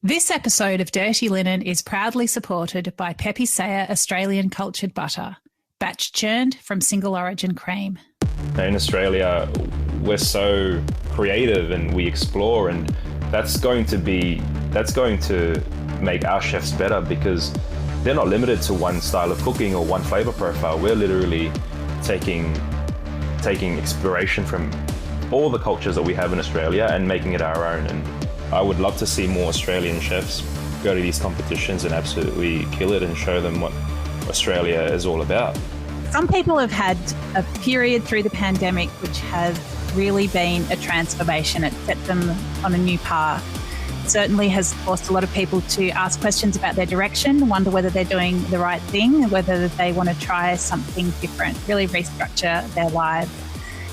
This episode of Dirty Linen is proudly supported by Pepe Saya Australian Cultured Butter, batch churned from single origin cream. In Australia, we're so creative and we explore, and that's going to make our chefs better because they're not limited to one style of cooking or one flavor profile. We're literally taking inspiration from all the cultures that we have in Australia and making it our own. And I would love to see more Australian chefs go to these competitions and absolutely kill it and show them what Australia is all about. Some people have had a period through the pandemic which has really been a transformation. It set them on a new path. It certainly has forced a lot of people to ask questions about their direction, wonder whether they're doing the right thing, whether they want to try something different, really restructure their lives.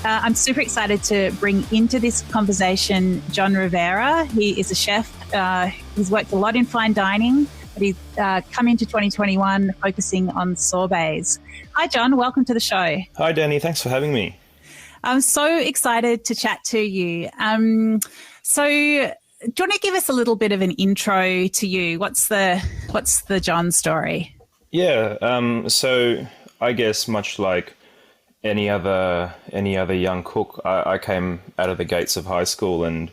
I'm super excited to bring into this conversation John Rivera. He is a chef. He's worked a lot in fine dining, but he's come into 2021 focusing on sorbets. Hi, John. Welcome to the show. Hi, Dani. Thanks for having me. I'm so excited to chat to you. So do you want to give us a little bit of an intro to you? What's the John story? Yeah. So I guess much like any other young cook, I came out of the gates of high school and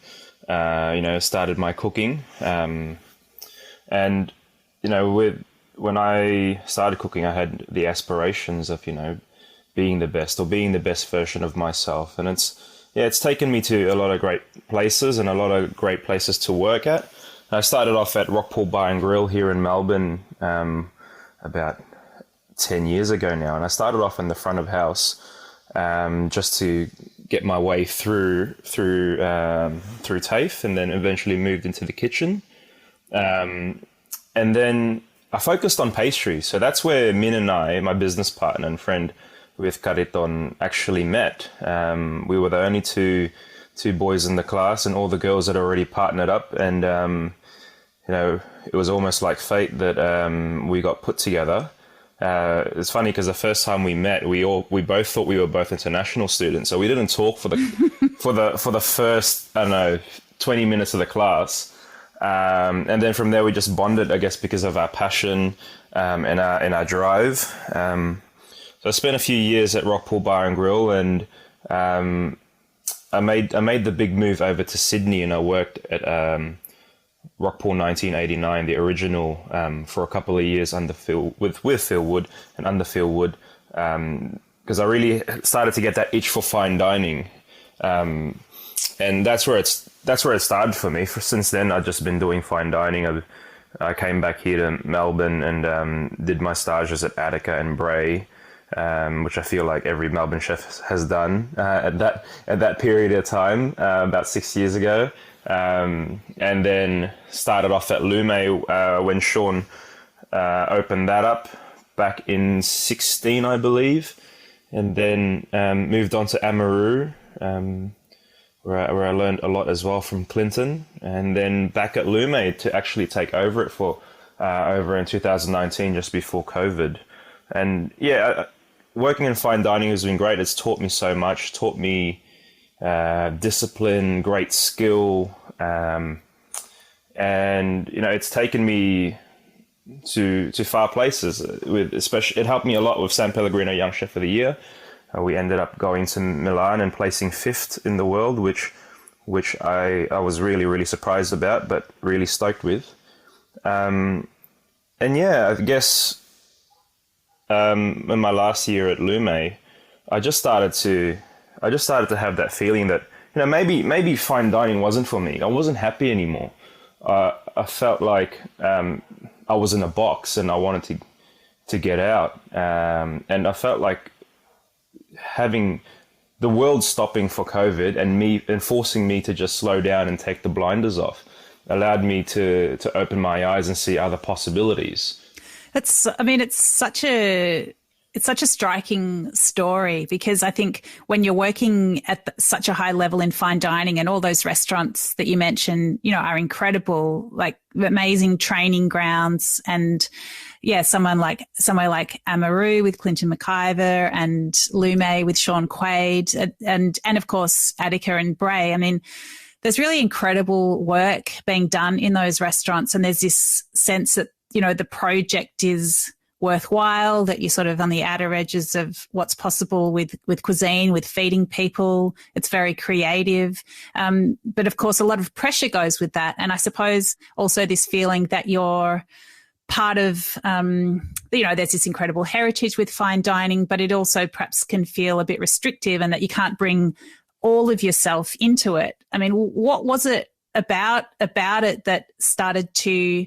started my cooking. And when I started cooking, I had the aspirations of being the best or being the best version of myself. And it's taken me to a lot of great places and a lot of great places to work at. I started off at Rockpool Bar and Grill here in Melbourne about 10 years ago now, and I started off in the front of house just to get my way through TAFE, and then eventually moved into the kitchen, and then I focused on pastry. So that's where Min and I, my business partner and friend with Kariton, actually met. We were the only two boys in the class, and all the girls had already partnered up, and it was almost like fate that we got put together. It's funny because the first time we met, we both thought we were both international students, so we didn't talk for the for the first 20 minutes of the class, and then from there we just bonded, I guess, because of our passion and our drive. So I spent a few years at Rockpool Bar and Grill, and I made the big move over to Sydney, and I worked at Rockpool 1989, the original, for a couple of years under with Phil Wood and under Phil Wood, because I really started to get that itch for fine dining, and that's where it started for me. Since then, I've just been doing fine dining. I came back here to Melbourne and did my stages at Attica and Bray, which I feel like every Melbourne chef has done at that period of time, about 6 years ago. And then started off at Lume when Sean opened that up back in 16, I believe, and then moved on to Amaru, where I learned a lot as well from Clinton, and then back at Lume to actually take over it for over in 2019, just before COVID. And working in fine dining has been great. It's taught me so much, taught me discipline, great skill, and it's taken me to far places. It helped me a lot with San Pellegrino Young Chef of the Year. We ended up going to Milan and placing 5th in the world, which I was really, really surprised about, but really stoked with. I guess in my last year at Lume, I just started to have that feeling that maybe fine dining wasn't for me. I wasn't happy anymore. I felt like I was in a box and I wanted to get out. And I felt like having the world stopping for COVID and forcing me to just slow down and take the blinders off allowed me to open my eyes and see other possibilities. It's such a striking story, because I think when you're working at such a high level in fine dining, and all those restaurants that you mentioned, are incredible, like amazing training grounds, and somewhere like Amaru with Clinton McIver and Lume with Sean Quaid, and of course Attica and Bray. I mean, there's really incredible work being done in those restaurants, and there's this sense that, you know, the project is worthwhile, that you're sort of on the outer edges of what's possible with cuisine, with feeding people. It's very creative. But of course, a lot of pressure goes with that. And I suppose also this feeling that you're part of, you know, there's this incredible heritage with fine dining, but it also perhaps can feel a bit restrictive, and that you can't bring all of yourself into it. I mean, what was it about it that started to,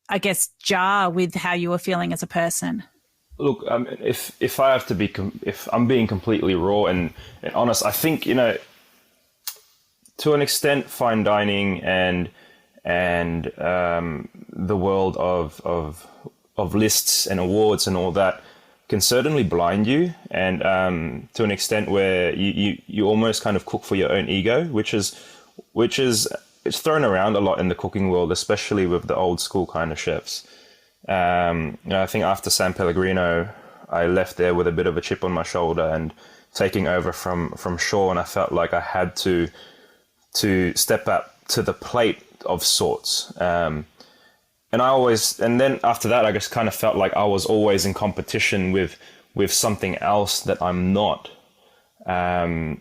I guess, jar with how you were feeling as a person? Look, if I have to be, if I'm being completely raw and honest, I think, you know, to an extent, fine dining and the world of lists and awards and all that can certainly blind you, and to an extent where you almost kind of cook for your own ego, which is it's thrown around a lot in the cooking world, especially with the old school kind of chefs. You know, I think after San Pellegrino, I left there with a bit of a chip on my shoulder and taking over from Shaw, and I felt like I had to step up to the plate of sorts. And then after that, I just kind of felt like I was always in competition with something else that I'm not. And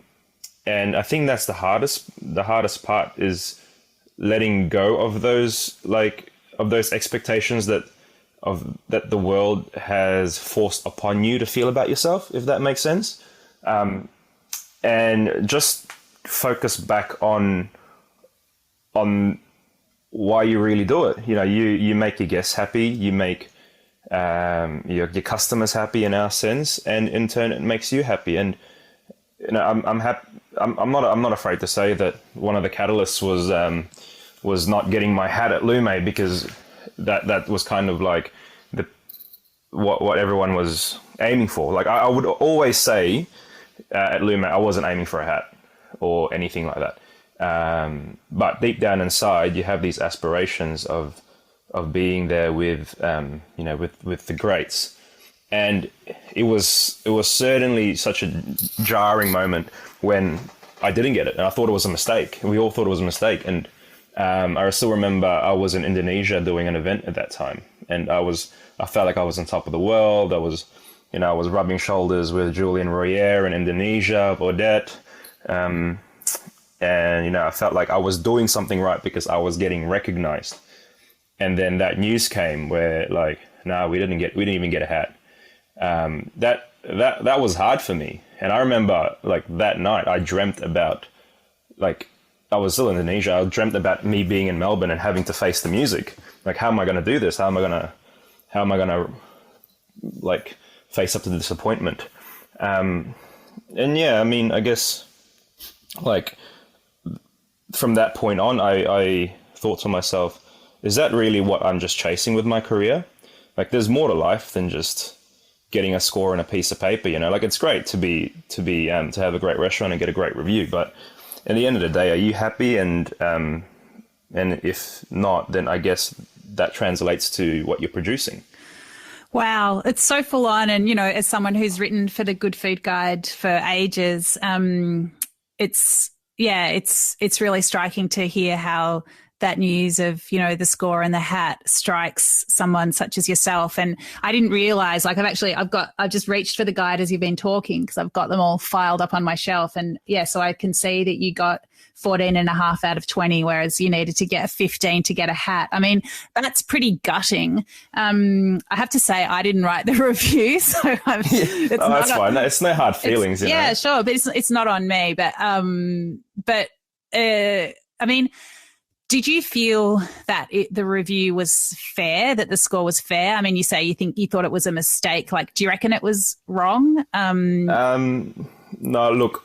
I think that's the hardest part, is letting go of those expectations that the world has forced upon you to feel about yourself, if that makes sense. And just focus back on why you really do it. You know, you make your guests happy, you make your customers happy in our sense, and in turn it makes you happy. And you know, I'm happy. I'm not afraid to say that one of the catalysts was not getting my hat at Lume, because that was kind of like what everyone was aiming for. Like I would always say at Lume, I wasn't aiming for a hat or anything like that. But deep down inside, you have these aspirations of being there with with the greats. And it was certainly such a jarring moment when I didn't get it, and I thought it was a mistake. We all thought it was a mistake. And I still remember I was in Indonesia doing an event at that time, and I felt like I was on top of the world. I was rubbing shoulders with Julian Royer in Indonesia, Odette. And I felt like I was doing something right because I was getting recognized. And then that news came where, like, no, we didn't even get a hat. That was hard for me. And I remember, like, that night I dreamt about, like, I was still in Indonesia. I dreamt about me being in Melbourne and having to face the music. Like, how am I going to do this? How am I going to like face up to the disappointment? And yeah, I mean, I guess, like, from that point on, I thought to myself, is that really what I'm just chasing with my career? Like, there's more to life than just getting a score on a piece of paper, you know? Like, it's great to have a great restaurant and get a great review, but at the end of the day, are you happy? And if not, then I guess that translates to what you're producing. Wow, it's so full on. And, you know, as someone who's written for the Good Food Guide for ages, it's really striking to hear how that news of, you know, the score and the hat strikes someone such as yourself. And I didn't realize, like, I've just reached for the guide as you've been talking, because I've got them all filed up on my shelf. And yeah, so I can see that you got 14.5 out of 20, whereas you needed to get a 15 to get a hat. I mean, that's pretty gutting. I have to say, I didn't write the review, so that's fine. It's no hard feelings. Yeah, sure, but it's not on me. But I mean, did you feel that the review was fair, that the score was fair? I mean, you say you thought it was a mistake. Like, do you reckon it was wrong? No, look,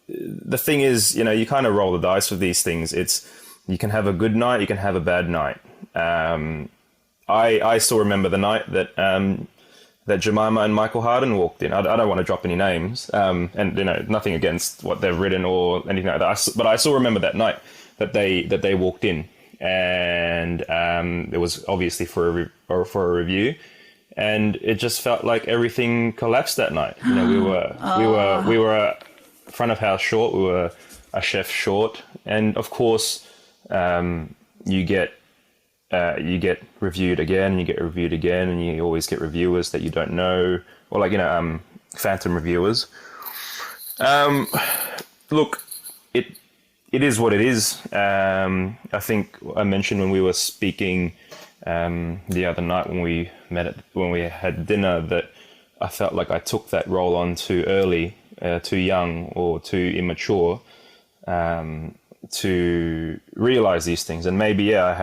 the thing is, you know, you kind of roll the dice with these things. You can have a good night, you can have a bad night. I still remember the night that Jemima and Michael Harden walked in. I don't want to drop any names, and, you know, nothing against what they've written or anything like that. But I still remember that night that they walked in, and it was obviously for a review, and it just felt like everything collapsed that night. You know, we were front of house short. a chef short. And of course, you get reviewed again, and you get reviewed again, and you always get reviewers that you don't know, or like, phantom reviewers. Look, it is what it is. I think I mentioned when we were speaking the other night when we had dinner, that I felt like I took that role on too early, too young, or too immature to realize these things. And maybe, I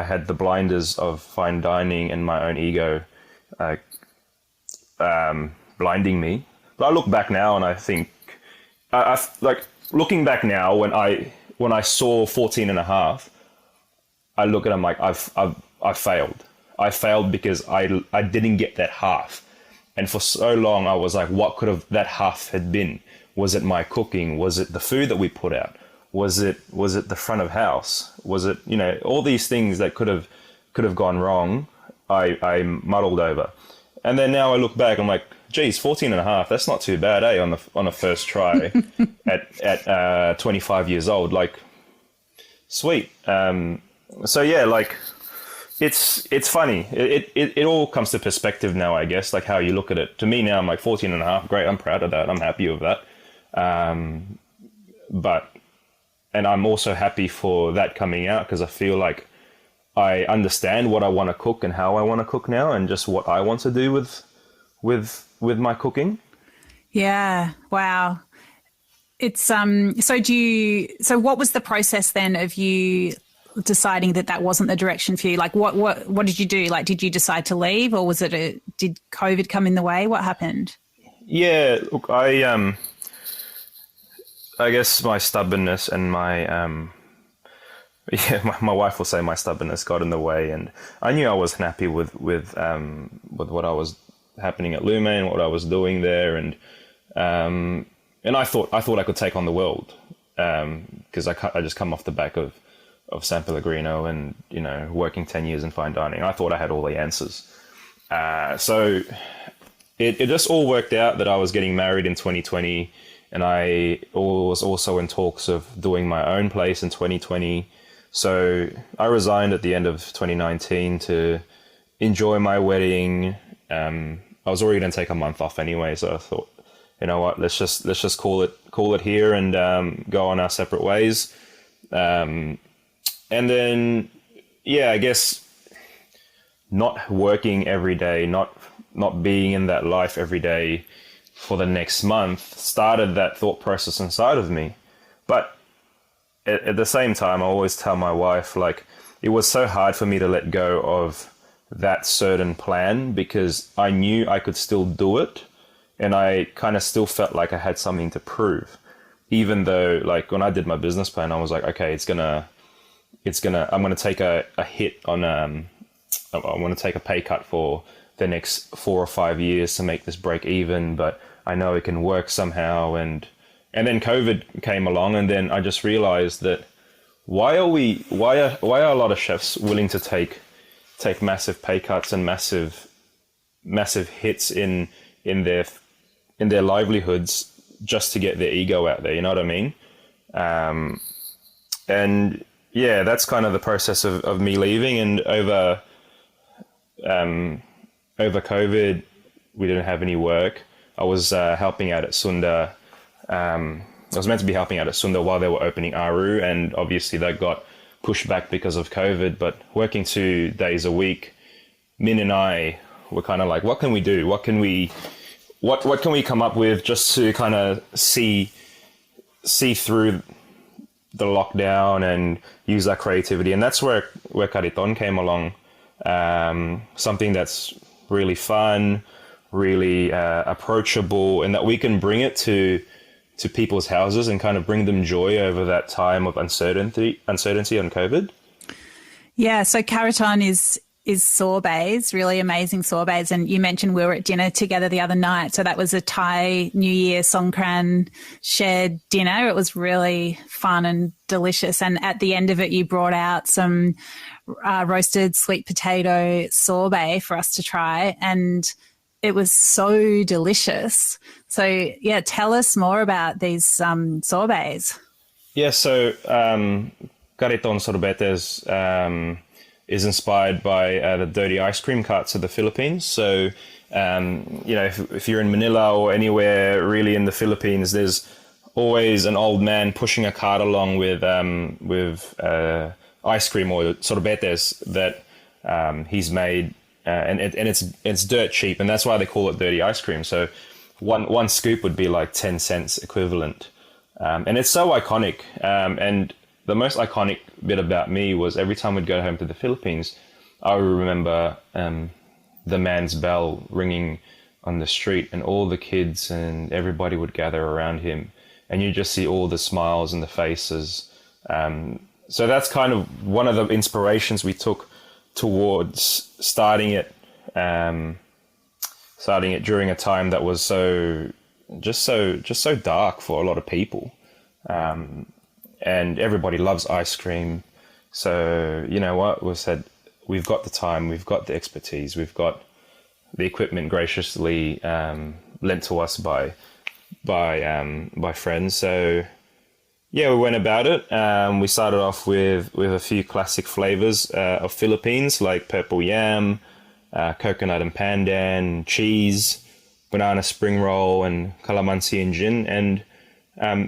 had the blinders of fine dining and my own ego blinding me. But I look back now and I think, looking back now, when I saw 14 and a half, I look at them like I failed. I failed because I didn't get that half. And for so long I was like, what could have that half had been? Was it my cooking? Was it the food that we put out? Was it the front of house? Was it, all these things that could have gone wrong, I muddled over. And then now I look back, I'm like, geez, 14 and a half, that's not too bad, on a first try at 25 years old. Like, sweet. So yeah, like, it's funny. It all comes to perspective now, I guess, like how you look at it. To me now, I'm like 14 and a half, great, I'm proud of that, I'm happy with that. And I'm also happy for that coming out, because I feel like I understand what I want to cook and how I want to cook now, and just what I want to do with my cooking. Yeah. Wow. It's so what was the process then of you deciding that wasn't the direction for you? Like what did you do? Like, did you decide to leave, or did COVID come in the way? What happened? Yeah, look, I guess my stubbornness and my wife will say my stubbornness got in the way, and I knew I wasn't happy with what I was happening at Lume and what I was doing there, and I thought I could take on the world, because I just come off the back of San Pellegrino and working 10 years in fine dining. I thought I had all the answers, so it just all worked out that I was getting married in 2020. And I was also in talks of doing my own place in 2020. So I resigned at the end of 2019 to enjoy my wedding. I was already going to take a month off anyway, so I thought, you know what, let's just call it here and go on our separate ways. And then, I guess not working every day, not being in that life every day for the next month started that thought process inside of me. But at the same time, I always tell my wife, like, it was so hard for me to let go of that certain plan, because I knew I could still do it, and I kind of still felt like I had something to prove. Even though, like, when I did my business plan, I was like, okay, I'm gonna take a hit on I want to take a pay cut for the next 4 or 5 years to make this break even, but I know it can work somehow. And then COVID came along, and then I just realized that why are a lot of chefs willing to take massive pay cuts and massive hits in their livelihoods just to get their ego out there, you know what I mean? And yeah, that's kind of the process of me leaving. And over COVID, we didn't have any work. I was helping out at Sunda. I was meant to be helping out at Sunda while they were opening Aru, and obviously that got pushed back because of COVID. But working 2 days a week, Min and I were kind of like, what can we do? What can we come up with just to kind of see through the lockdown and use our creativity? And that's where Kariton came along. Something that's really fun, really approachable, and that we can bring it to people's houses and kind of bring them joy over that time of uncertainty on COVID. Yeah, so Kariton is sorbets, really amazing sorbets. And you mentioned we were at dinner together the other night. So that was a Thai New Year Songkran shared dinner. It was really fun and delicious. And at the end of it, you brought out some roasted sweet potato sorbet for us to try. And it was so delicious. So, yeah, tell us more about these sorbets. Yeah, so Kariton Sorbetes is inspired by the dirty ice cream carts of the Philippines. So, if you're in Manila or anywhere really in the Philippines, there's always an old man pushing a cart along with ice cream or sorbetes that he's made, and it's dirt cheap, and that's why they call it dirty ice cream. So one scoop would be like 10 cents equivalent. And it's so iconic. And the most iconic bit about me was every time we'd go home to the Philippines, I would remember the man's bell ringing on the street, and all the kids and everybody would gather around him, and you just see all the smiles and the faces. So that's kind of one of the inspirations we took towards starting it during a time that was so dark for a lot of people. And everybody loves ice cream. So, you know what, we said, we've got the time, we've got the expertise, we've got the equipment graciously lent to us by friends. So yeah, we went about it. We started off with a few classic flavors of Philippines, like purple yam, coconut and pandan, cheese, banana spring roll, and calamansi and gin. And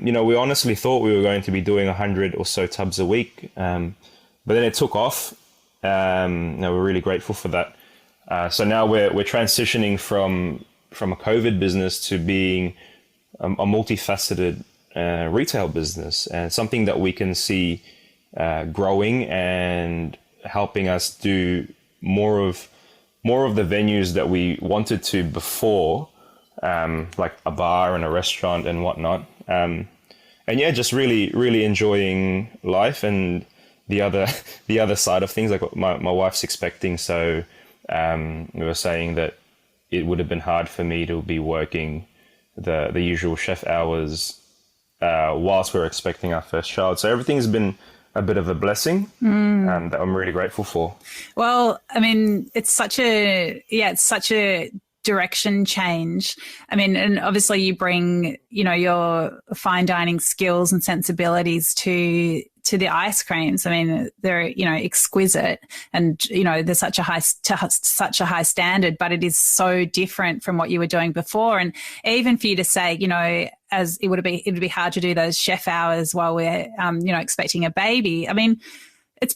we honestly thought we were going to be doing 100 or so tubs a week, but then it took off. We're really grateful for that. So now we're transitioning from a COVID business to being a multifaceted retail business, and something that we can see growing and helping us do more of the venues that we wanted to before, like a bar and a restaurant and whatnot. And yeah, just really enjoying life and the other side of things. Like my wife's expecting, so we were saying that it would have been hard for me to be working the usual chef hours whilst we're expecting our first child. So everything's been a bit of a blessing that I'm really grateful for. Well, I mean, it's such a direction change. I mean, and obviously you bring, your fine dining skills and sensibilities to the ice creams. I mean, they're, exquisite, and, there's such a high standard, but it is so different from what you were doing before. And even for you to say, as it would be hard to do those chef hours while we're, expecting a baby. I mean, it's,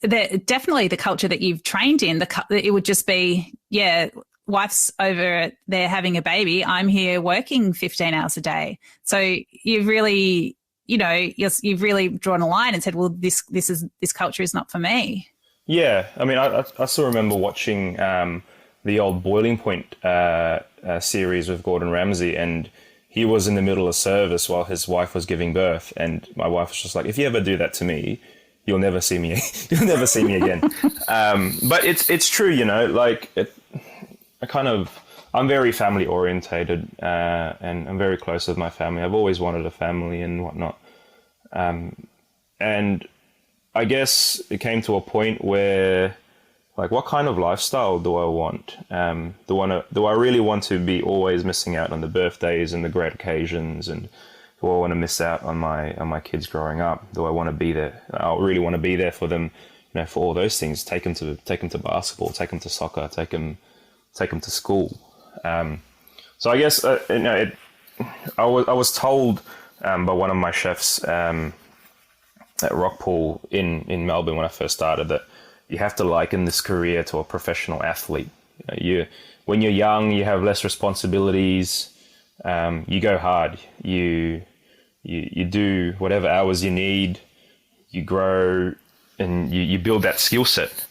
definitely the culture that you've trained in, it would just be, wife's over there having a baby, I'm here working 15 hours a day. So you've really, you've really drawn a line and said, well, this culture is not for me. Yeah. I mean, I still remember watching the old Boiling Point series with Gordon Ramsay, and he was in the middle of service while his wife was giving birth. And my wife was just like, if you ever do that to me, you'll never see me. You'll never see me again. But it's true, I'm very family orientated, and I'm very close with my family. I've always wanted a family and whatnot. And I guess it came to a point where, like, what kind of lifestyle do I want? Do I really want to be always missing out on the birthdays and the great occasions? And do I want to miss out on my kids growing up? Do I want to be there? I really want to be there for them, for all those things. Take them to basketball, take them to soccer, take them to school. So I guess I was told by one of my chefs at Rockpool in Melbourne when I first started that you have to liken this career to a professional athlete. When you're young, you have less responsibilities. You go hard. You do whatever hours you need. You grow and you build that skill set.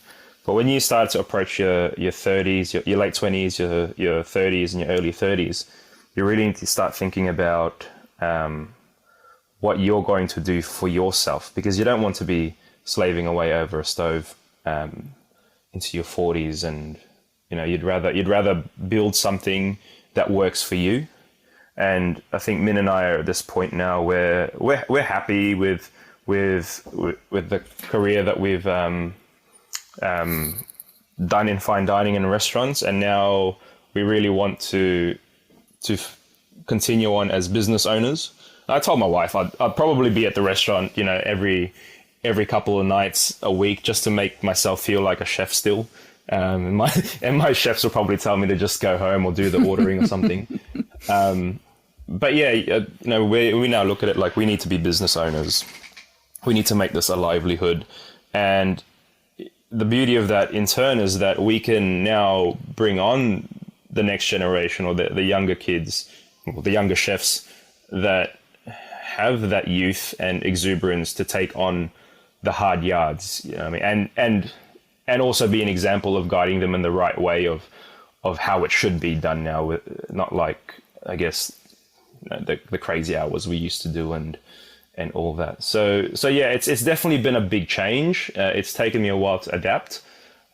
But when you start to approach your 30s, your late 20s, your 30s and your early 30s, you really need to start thinking about what you're going to do for yourself, because you don't want to be slaving away over a stove into your 40s, and you'd rather build something that works for you. And I think Min and I are at this point now where we're happy with the career that we've done in fine dining and restaurants, and now we really want to continue on as business owners. I told my wife I'd probably be at the restaurant, every couple of nights a week just to make myself feel like a chef still. And my chefs will probably tell me to just go home or do the ordering or something. But yeah, we now look at it like we need to be business owners. We need to make this a livelihood. And the beauty of that in turn is that we can now bring on the next generation or the younger kids, or the younger chefs that have that youth and exuberance to take on the hard yards, I mean, and also be an example of guiding them in the right way of how it should be done now, with not like, I guess, the crazy hours we used to do and all that. So yeah, it's definitely been a big change. It's taken me a while to adapt,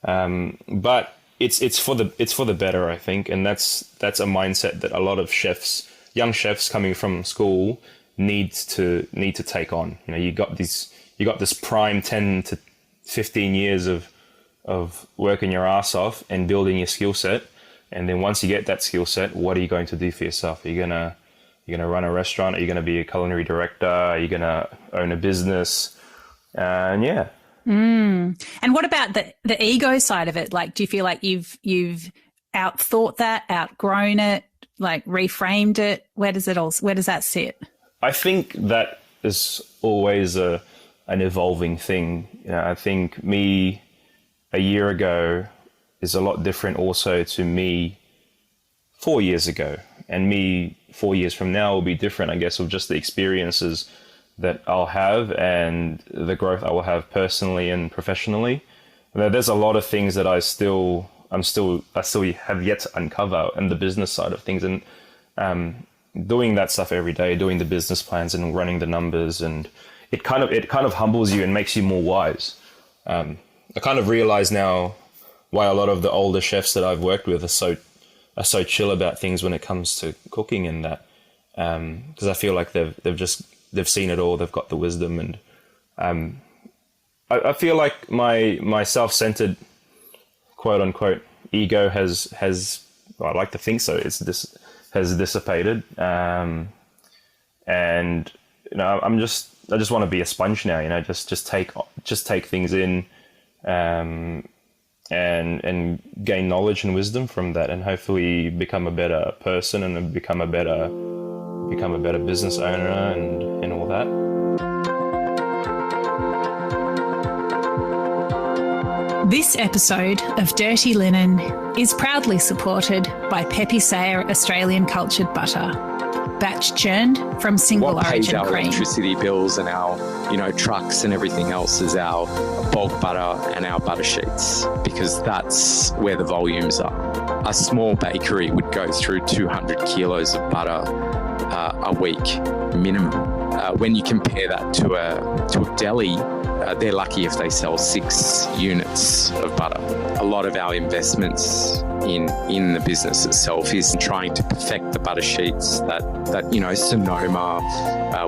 but it's for the better, I think, and that's a mindset that a lot of young chefs coming from school need to take on. You got this prime 10 to 15 years of working your ass off and building your skill set, and then once you get that skill set, what are you going to do for yourself? Are you gonna run a restaurant? Are you gonna be a culinary director? Are you gonna own a business? And yeah. And what about the ego side of it? Like, do you feel like you've outthought that, outgrown it, like reframed it? Where does that sit? I think that is always an evolving thing. I think me a year ago is a lot different also to me 4 years ago, and me 4 years from now will be different, I guess, of just the experiences that I'll have and the growth I will have personally and professionally. There's a lot of things that I still have yet to uncover in the business side of things, and doing that stuff every day, doing the business plans and running the numbers, and it kind of humbles you and makes you more wise. I kind of realize now why a lot of the older chefs that I've worked with are so chill about things when it comes to cooking and that, because I feel like they've seen it all, they've got the wisdom, and I feel like my self-centered quote unquote ego has well, I like to think so, has dissipated, and I just want to be a sponge now, just take things in, and gain knowledge and wisdom from that, and hopefully become a better person and become a better business owner and all that. This episode of Dirty Linen is proudly supported by Pepe Sayer Australian Cultured Butter, batch churned from single origin cream. What pays our electricity bills and our, trucks and everything else is our bulk butter and our butter sheets, because that's where the volumes are. A small bakery would go through 200 kilos of butter a week minimum. When you compare that to a deli, they're lucky if they sell 6 units of butter. A lot of our investments in the business itself is trying to perfect the butter sheets that Sonoma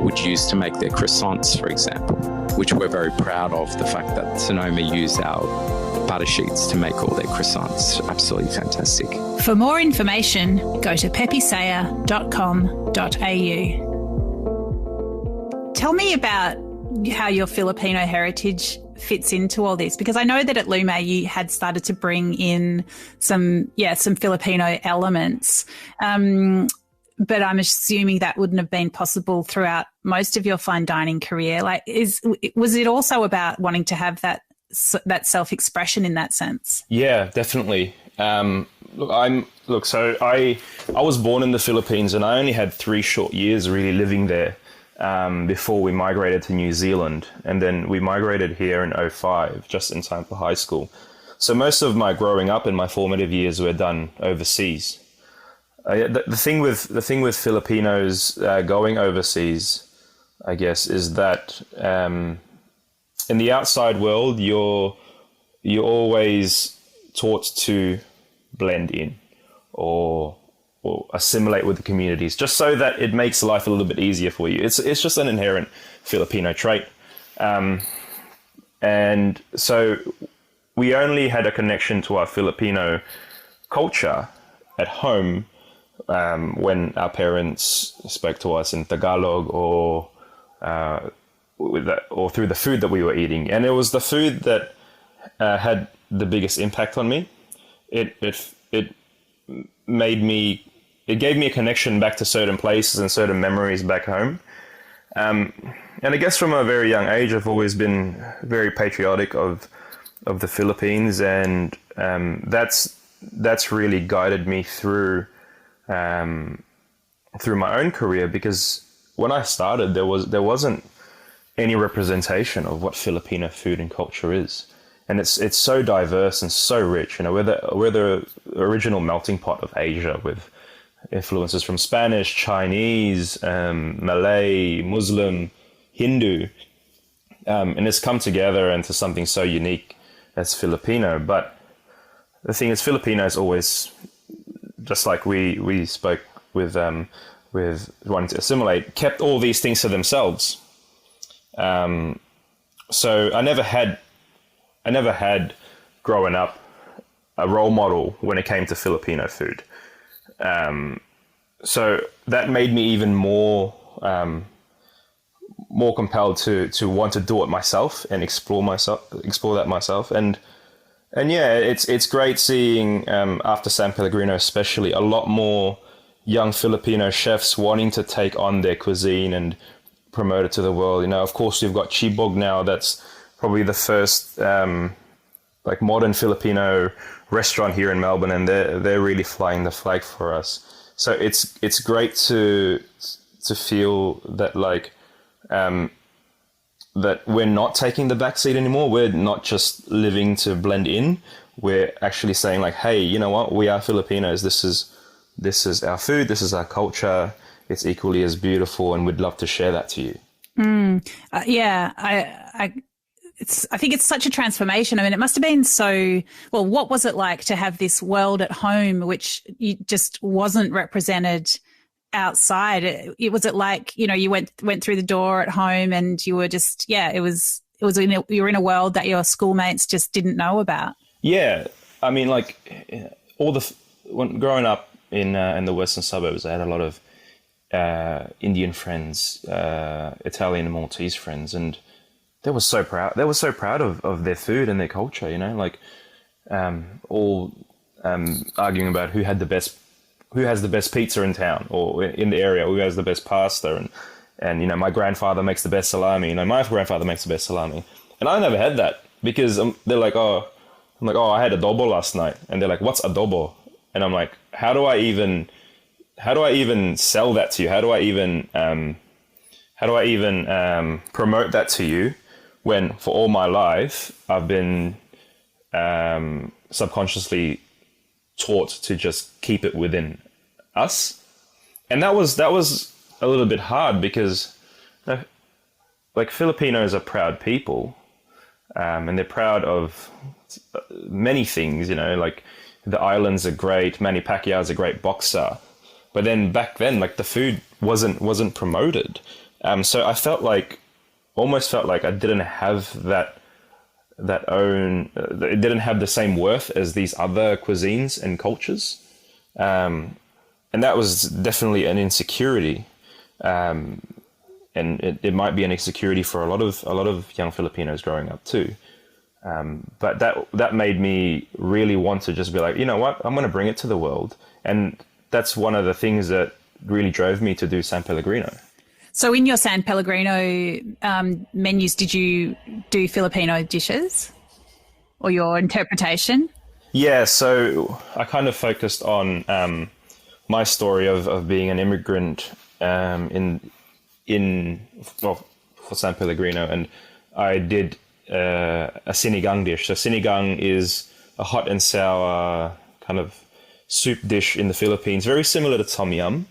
would use to make their croissants, for example, which we're very proud of, the fact that Sonoma use our butter sheets to make all their croissants. Absolutely fantastic. For more information, go to pepesayer.com.au. Tell me about how your Filipino heritage fits into all this, because I know that at Lume you had started to bring in some Filipino elements, but I'm assuming that wouldn't have been possible throughout most of your fine dining career. Like, was it also about wanting to have that self-expression in that sense? Yeah, definitely. So I was born in the Philippines, and I only had 3 short years really living there before we migrated to New Zealand, and then we migrated here in 2005, just in time for high school. So most of my growing up and my formative years were done overseas. The thing with Filipinos going overseas, I guess, is that in the outside world, you're always taught to blend in or assimilate with the communities, just so that it makes life a little bit easier for you. It's just an inherent Filipino trait. And so we only had a connection to our Filipino culture at home when our parents spoke to us in Tagalog or or through the food that we were eating. And it was the food that had the biggest impact on me. It gave me a connection back to certain places and certain memories back home. And I guess from a very young age, I've always been very patriotic of the Philippines, and that's really guided me through my own career, because when I started, there wasn't any representation of what Filipino food and culture is, and it's so diverse and so rich. We're the original melting pot of Asia, with influences from Spanish, Chinese, Malay, Muslim, Hindu, and it's come together into something so unique as Filipino. But the thing is, Filipino is always, just like we spoke with wanting to assimilate, kept all these things to themselves. So I never had growing up a role model when it came to Filipino food. So that made me even more compelled to want to do it myself and explore that myself. And yeah, it's great seeing, after San Pellegrino especially, a lot more young Filipino chefs wanting to take on their cuisine and promote it to the world. Of course, we've got Chibog now. That's probably the first modern Filipino restaurant here in Melbourne, and they're really flying the flag for us. So it's great to feel that that we're not taking the backseat anymore. We're not just living to blend in. We're actually saying hey, you know what? We are Filipinos. This is our food. This is our culture. It's equally as beautiful, and we'd love to share that to you. Yeah, I think it's such a transformation. I mean, it must have been so, well, what was it like to have this world at home, which just wasn't represented outside? Was it like, you went through the door at home and you were just, you were in a world that your schoolmates just didn't know about? Yeah. I mean, when growing up in the western suburbs, I had a lot of Indian friends, Italian and Maltese friends, and they were so proud. They were so proud of their food and their culture, all arguing about who has the best pizza in town or in the area, who has the best pasta, and my grandfather makes the best salami. My grandfather makes the best salami, and I never had that, because they're like, oh, I'm like, oh, I had adobo last night, and they're like, what's adobo? And I'm like, how do I even sell that to you? How do I even promote that to you, when for all my life I've been subconsciously taught to just keep it within us? And that was a little bit hard, because Filipinos are proud people, and they're proud of many things. The islands are great. Manny Pacquiao's a great boxer, but then back then, the food wasn't promoted. So I almost felt like I didn't have that own. It didn't have the same worth as these other cuisines and cultures, and that was definitely an insecurity. And it might be an insecurity for a lot of young Filipinos growing up too. But that made me really want to just be like, you know what, I'm going to bring it to the world. And that's one of the things that really drove me to do San Pellegrino. So in your San Pellegrino menus, did you do Filipino dishes, or your interpretation? Yeah, so I kind of focused on my story of being an immigrant for San Pellegrino, and I did a sinigang dish. So sinigang is a hot and sour kind of soup dish in the Philippines, very similar to tom yum.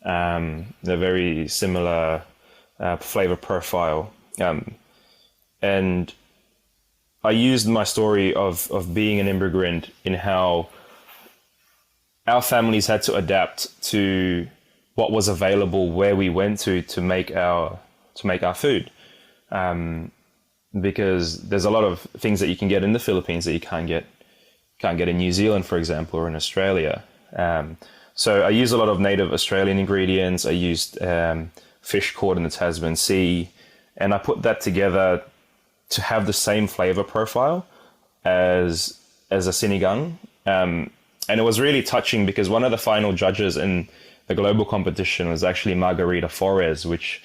They're very similar flavor profile, and I used my story of being an immigrant in how our families had to adapt to what was available where we went to make our food, because there's a lot of things that you can get in the Philippines that you can't get in New Zealand, for example, or in Australia. So I use a lot of native Australian ingredients. I used fish caught in the Tasman Sea, and I put that together to have the same flavor profile as a sinigang. And it was really touching because one of the final judges in the global competition was actually Margarita Flores, which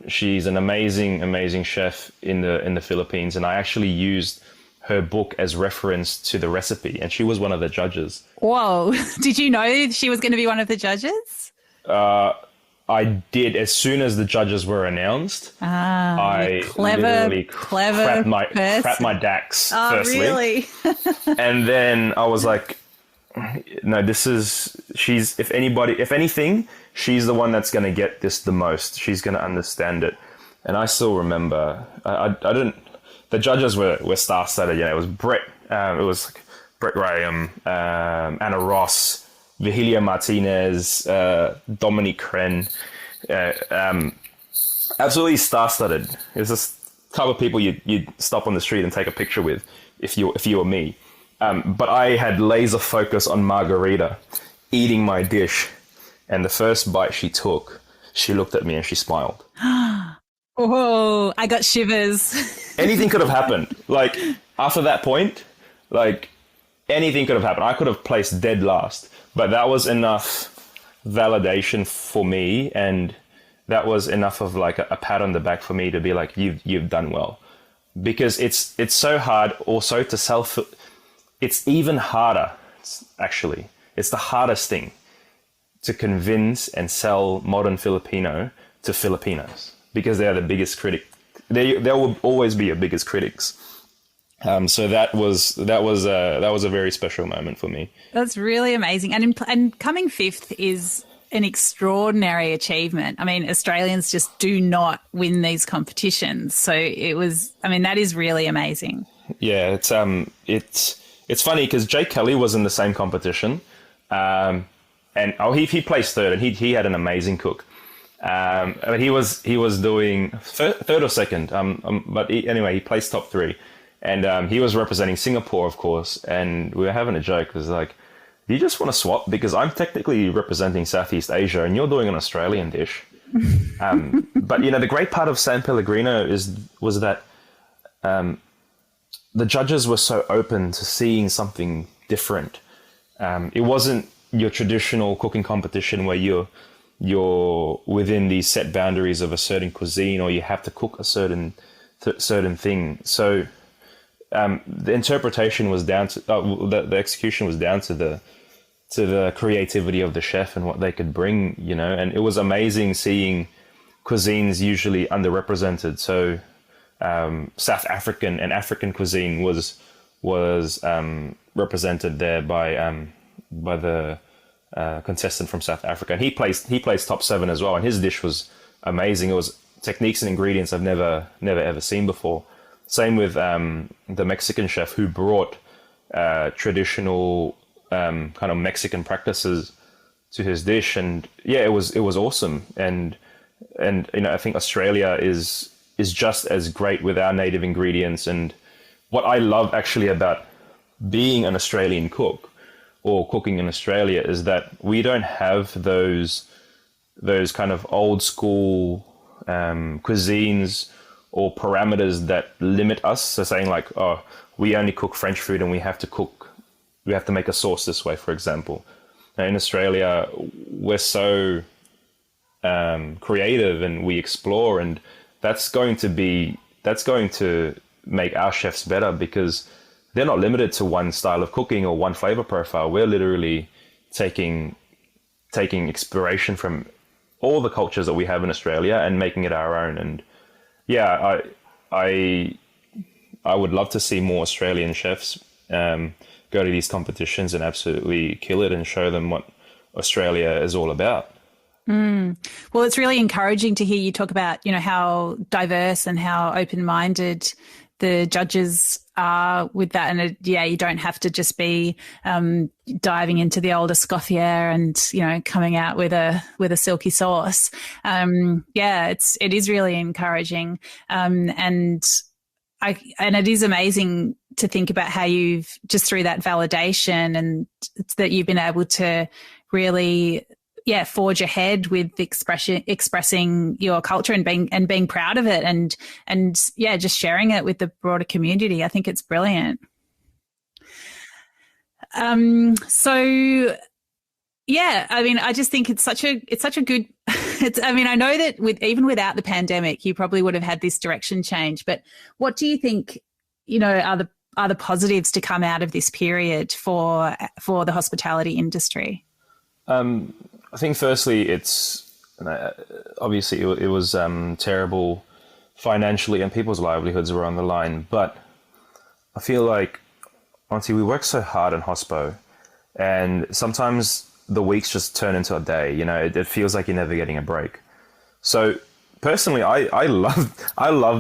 she's an amazing chef in the Philippines, and I actually used her book as reference to the recipe, and she was one of the judges. Whoa! Did you know she was going to be one of the judges? I did. As soon as the judges were announced, I literally crapped my dacks. Oh, firstly. Really? And then I was like, no, she's, if anything, she's the one that's going to get this the most. She's going to understand it. And I still remember, the judges were star-studded. It was Brett Graham, Anna Ross, Virgilia Martinez, Dominique Crenn, absolutely star-studded. It's just a couple of people you'd stop on the street and take a picture with if you were me. But I had laser focus on Margarita eating my dish, and the first bite she took, she looked at me and she smiled. Oh, I got shivers. Anything could have happened. Like, after that point, like, anything could have happened. I could have placed dead last, but that was enough validation for me, and that was enough of like a pat on the back for me to be like, you've done well. Because it's so hard also to sell. It's even harder, actually. It's the hardest thing to convince and sell modern Filipino to Filipinos, because they are the biggest critic. They will always be your biggest critics. So that was a very special moment for me. That's really amazing. And coming fifth is an extraordinary achievement. I mean, Australians just do not win these competitions. So that is really amazing. Yeah, it's funny because Jake Kelly was in the same competition, and he placed third, and he had an amazing cook. But he was doing third or second. But he placed top three, and he was representing Singapore, of course. And we were having a joke. It was like, do you just want to swap? Because I'm technically representing Southeast Asia, and you're doing an Australian dish. But the great part of San Pellegrino was that the judges were so open to seeing something different. It wasn't your traditional cooking competition where you're within these set boundaries of a certain cuisine, or you have to cook a certain thing. So the interpretation was down to the execution was down to the creativity of the chef and what they could bring, and it was amazing seeing cuisines usually underrepresented. So South African and African cuisine was represented there by the contestant from South Africa, and he placed top 7 as well, and his dish was amazing. It was techniques and ingredients I've never ever seen before. Same with the Mexican chef who brought traditional kind of Mexican practices to his dish, and it was awesome. And I think Australia is just as great with our native ingredients. And what I love actually about being an Australian cook or cooking in Australia is that we don't have those kind of old school cuisines or parameters that limit us. So saying like, oh, we only cook French food and we have to make a sauce this way, for example. Now, in Australia, we're so creative and we explore, and that's going to make our chefs better because they're not limited to one style of cooking or one flavor profile. We're literally taking inspiration from all the cultures that we have in Australia and making it our own. And yeah, I would love to see more Australian chefs go to these competitions and absolutely kill it and show them what Australia is all about. Well, it's really encouraging to hear you talk about, how diverse and how open-minded the judges are with that. And you don't have to just be diving into the old Escoffier and, coming out with a silky sauce. It is really encouraging. And it is amazing to think about how you've just through that validation and that you've been able to really, forge ahead with expressing your culture and being proud of it, and just sharing it with the broader community. I think it's brilliant. I just think it's such a good. I know that even without the pandemic, you probably would have had this direction change. But what do you think? Are the positives to come out of this period for the hospitality industry? I think firstly, it's obviously it was terrible financially, and people's livelihoods were on the line. But I feel like, honestly, we work so hard in hospo, and sometimes the weeks just turn into a day. It feels like you're never getting a break. So personally, I love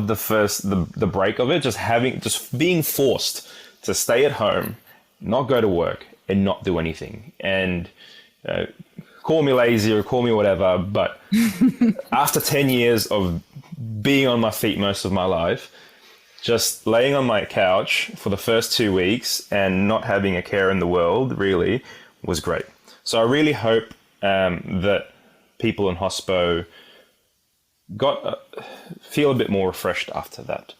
the break of it, just being forced to stay at home, not go to work, and not do anything. And call me lazy or call me whatever, but after 10 years of being on my feet most of my life, just laying on my couch for the first 2 weeks and not having a care in the world really was great. So I really hope that people in hospo feel a bit more refreshed after that.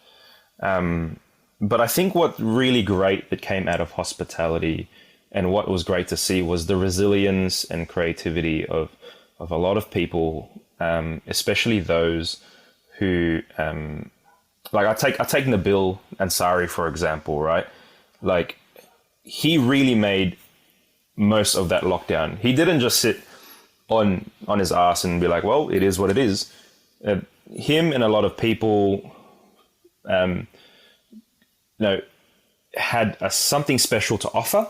But I think what really great that came out of hospitality, and what was great to see, was the resilience and creativity of a lot of people, especially those who, I take Nabil Ansari, for example, right? Like, he really made most of that lockdown. He didn't just sit on his ass and be like, well, it is what it is. Him and a lot of people, had something special to offer,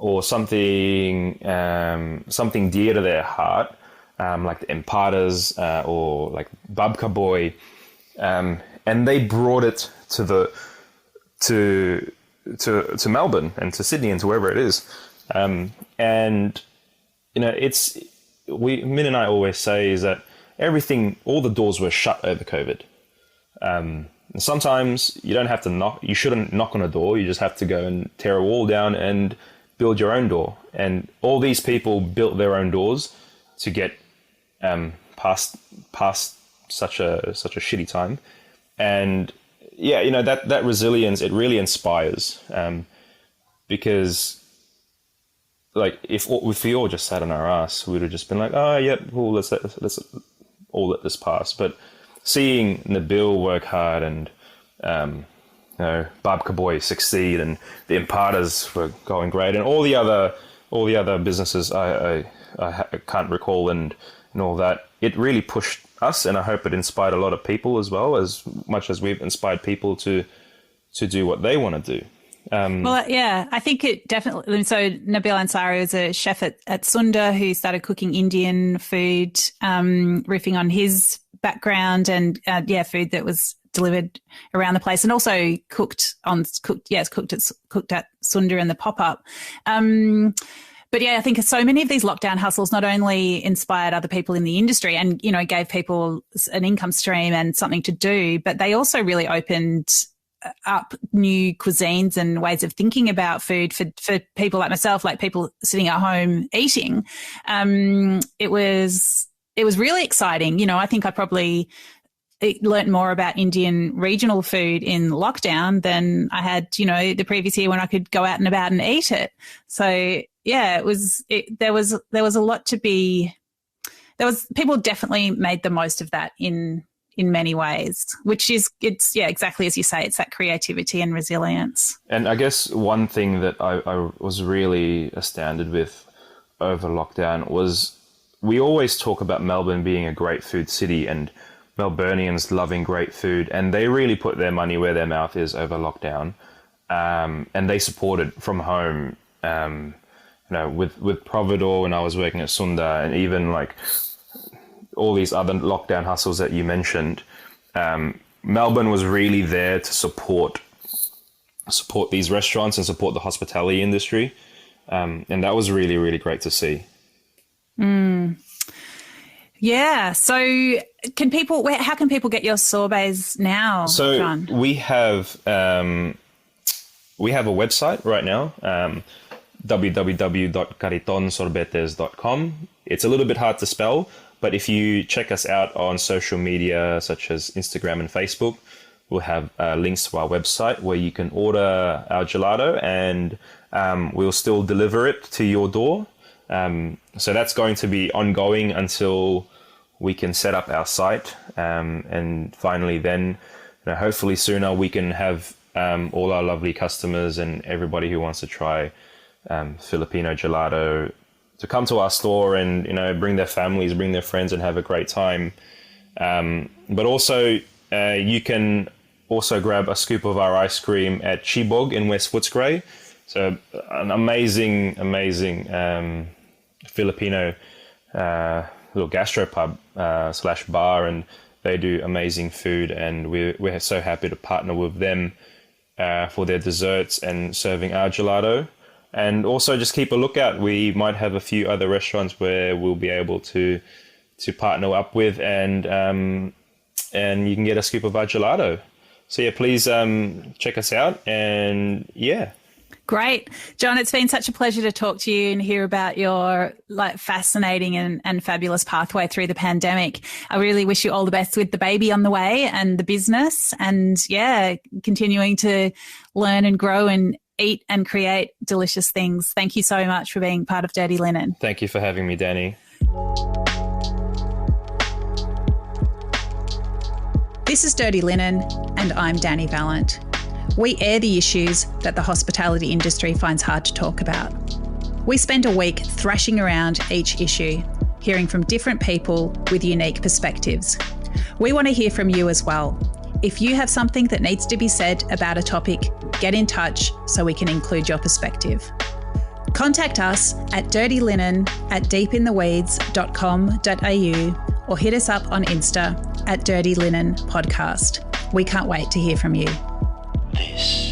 or something dear to their heart, like the Empadas or like Babka Boy, and they brought it to Melbourne and to Sydney and to wherever it is, Min and I always say is that all the doors were shut over COVID. Sometimes you don't have to knock. You shouldn't knock on a door. You just have to go and tear a wall down and build your own door. And all these people built their own doors to get past such a shitty time. And that resilience, it really inspires, because like if we all just sat on our ass, we would have just been like, oh yeah, cool, let's all let this pass. But seeing Nabil work hard and Babka Boy succeed, and the Empadas were going great, and all the other businesses I can't recall and all that, it really pushed us, and I hope it inspired a lot of people as well, as much as we've inspired people to do what they want to do. I think it definitely. So Nabil Ansari was a chef at Sunda who started cooking Indian food, riffing on his background, and food that was delivered around the place, and also cooked at Sunda and the pop-up. But I think so many of these lockdown hustles not only inspired other people in the industry and, gave people an income stream and something to do, but they also really opened up new cuisines and ways of thinking about food for people like myself, like people sitting at home eating. It was really exciting. I think I probably learnt more about Indian regional food in lockdown than I had, the previous year when I could go out and about and eat it. So there was a lot to be. People definitely made the most of that in many ways, which is, exactly as you say, it's that creativity and resilience. And I guess one thing that I was really astounded with over lockdown was, we always talk about Melbourne being a great food city and Melburnians loving great food, and they really put their money where their mouth is over lockdown, and they supported from home. With Providor when I was working at Sunda, and even like all these other lockdown hustles that you mentioned, Melbourne was really there to support these restaurants and support the hospitality industry, and that was really, really great to see. Yeah. So how can people get your sorbets now, John? We have a website right now. www.karitonsorbetes.com. It's a little bit hard to spell, but if you check us out on social media such as Instagram and Facebook, we'll have links to our website where you can order our gelato, and we'll still deliver it to your door. So that's going to be ongoing until we can set up our site. And finally then, hopefully sooner, we can have all our lovely customers and everybody who wants to try Filipino gelato to come to our store and, bring their families, bring their friends and have a great time. But also, you can also grab a scoop of our ice cream at Chibog in West Footscray. So an amazing Filipino little gastropub / bar, and they do amazing food, and we're so happy to partner with them for their desserts and serving our gelato. And also just keep a lookout. We might have a few other restaurants where we'll be able to partner up with, and you can get a scoop of our gelato. So yeah, please check us out, and yeah. Great. John, it's been such a pleasure to talk to you and hear about your fascinating and fabulous pathway through the pandemic. I really wish you all the best with the baby on the way and the business, and continuing to learn and grow and eat and create delicious things. Thank you so much for being part of Dirty Linen. Thank you for having me, Dani. This is Dirty Linen, and I'm Dani Valent. We air the issues that the hospitality industry finds hard to talk about. We spend a week thrashing around each issue, hearing from different people with unique perspectives. We want to hear from you as well. If you have something that needs to be said about a topic, get in touch so we can include your perspective. Contact us at dirtyLinen@deepintheweeds.com.au or hit us up on Insta at Dirty Linen Podcast. We can't wait to hear from you. This